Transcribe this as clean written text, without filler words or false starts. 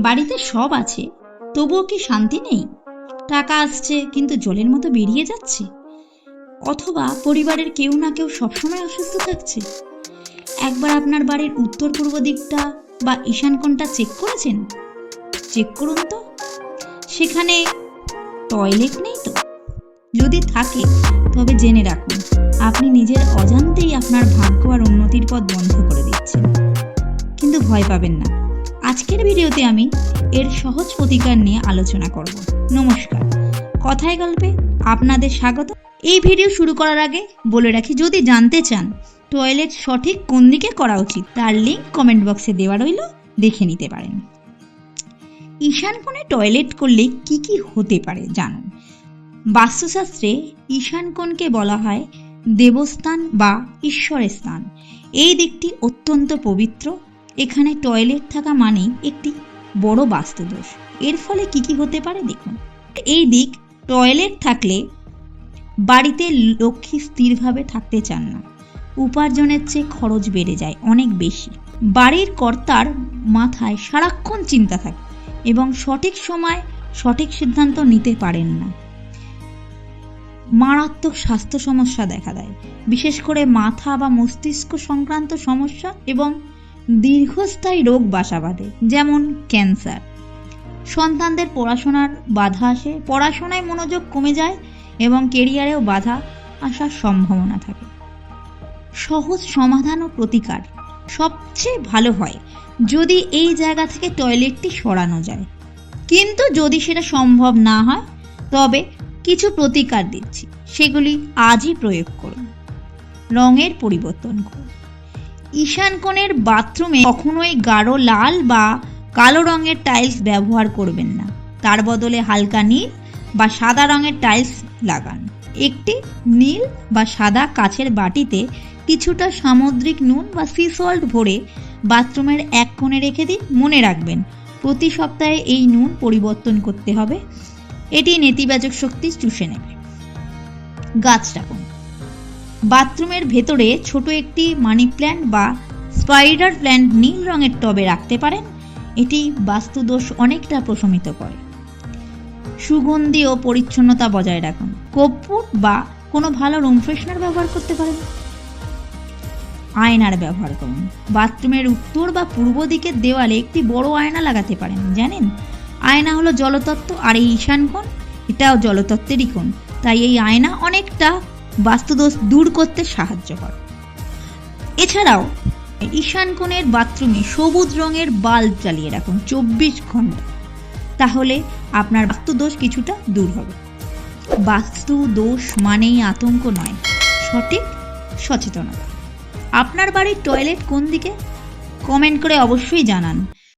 বাড়িতে সব আছে, তবুও কি শান্তি নেই? টাকা আসছে কিন্তু জলের মতো বেরিয়ে যাচ্ছে। অথবা পরিবারের কেউ না কেউ সবসময় অসুস্থ থাকছে। একবার আপনার বাড়ির উত্তর পূর্ব দিকটা বা ঈশান কোণটা চেক করেছেন? চেক করুন তো, সেখানে টয়লেট নেই তো? যদি থাকে তবে জেনে রাখুন, আপনি নিজের অজান্তেই আপনার ভাগ্য আর উন্নতির পথ বন্ধ করে দিচ্ছেন। কিন্তু ভয় পাবেন না, আজকের ভিডিওতে আমি এর সহজ প্রতিকার নিয়ে আলোচনা করব। নমস্কার, কথায় গল্পে আপনাদের স্বাগত। এই ভিডিও শুরু করার আগে বলে রাখি, যদি জানতে চান টয়লেট সঠিক কোন দিকে করা উচিত, তার লিঙ্ক কমেন্ট বক্সে দেওয়া রইল, দেখে নিতে পারেন। ঈশান কোণে টয়লেট করলে কি কি হতে পারে জানুন। বাস্তুশাস্ত্রে ঈশান কোণকে বলা হয় দেবস্থান বা ঈশ্বরের স্থান। এই দিকটি অত্যন্ত পবিত্র। এখানে টয়লেট থাকা মানেই একটি বড় বাস্তুদোষ। এর ফলে কি কি হতে পারে দেখুন। এই দিক টয়লেট থাকলে বাড়িতে লক্ষ্মী স্থিরভাবে থাকতে চান না। উপার্জনের চেয়ে খরচ বেড়ে যায় অনেক বেশি। বাড়ির কর্তার মাথায় সারাক্ষণ চিন্তা থাকে এবং সঠিক সময় সঠিক সিদ্ধান্ত নিতে পারেন না। মারাত্মক স্বাস্থ্য সমস্যা দেখা দেয়, বিশেষ করে মাথা বা মস্তিষ্ক সংক্রান্ত সমস্যা এবং দীর্ঘস্থায়ী রোগ বাসা বাঁধে, যেমন ক্যান্সার। সন্তানদের পড়াশোনার বাধা আসে, পড়াশোনায় মনোযোগ কমে যায় এবং কেরিয়ারেও বাধা আসার সম্ভাবনা থাকে। সহজ সমাধান ও প্রতিকার সবচেয়ে ভালো হয় যদি এই জায়গা থেকে টয়লেটটি সরানো যায়, কিন্তু যদি সেটা সম্ভব না হয় তবে কিছু প্রতিকার দিচ্ছি, সেগুলি আজই প্রয়োগ করুন। রঙের পরিবর্তন করুন। ঈশান কোণের বাথরুমে কখনোই গাঢ় লাল বা কালো রঙের টাইলস ব্যবহার করবেন না। তার বদলে হালকা নীল বা সাদা রঙের টাইলস লাগান। একটি নীল বা সাদা কাচের বাটিতে কিছুটা সামুদ্রিক নুন বা সি সল্ট ভরে বাথরুমের এক কোণে রেখে দিন। মনে রাখবেন, প্রতি সপ্তাহে এই নুন পরিবর্তন করতে হবে, এটি নেতিবাচক শক্তি চুষে নেবে। গাছ রাখুন। বাথরুমের ভেতরে ছোট একটি মানি প্ল্যান্ট বা স্পাইডার প্ল্যান্ট নীল রঙের টবে রাখতে পারেন। এটি বাস্তুদোষ অনেকটা প্রশমিত করে। সুগন্ধি ও পরিচ্ছন্নতা বজায় রাখুন। কর্পূর বা কোনো ভালো রুম ফ্রেশনার ব্যবহার করতে পারেন। আয়নার ব্যবহার করুন। বাথরুমের উত্তর বা পূর্ব দিকের দেওয়ালে একটি বড় আয়না লাগাতে পারেন। জানেন, আয়না হলো জলতত্ত্ব, আর এই ঈশান কোণ এটাও জলতত্ত্বেরই কোণ। তাই এই আয়না অনেকটা বাস্তুদোষ দূর করতে সাহায্য করে। এছাড়াও ঈশান কোণের বাথরুমে সবুজ রঙের বাল্ব জ্বালিয়ে রাখুন 24 ঘন্টা, তাহলে আপনার বাস্তুদোষ কিছুটা দূর হবে। বাস্তু দোষ মানেই আতঙ্ক নয়, সঠিক সচেতনতা। আপনার বাড়ির টয়লেট কোন দিকে? কমেন্ট করে অবশ্যই জানান।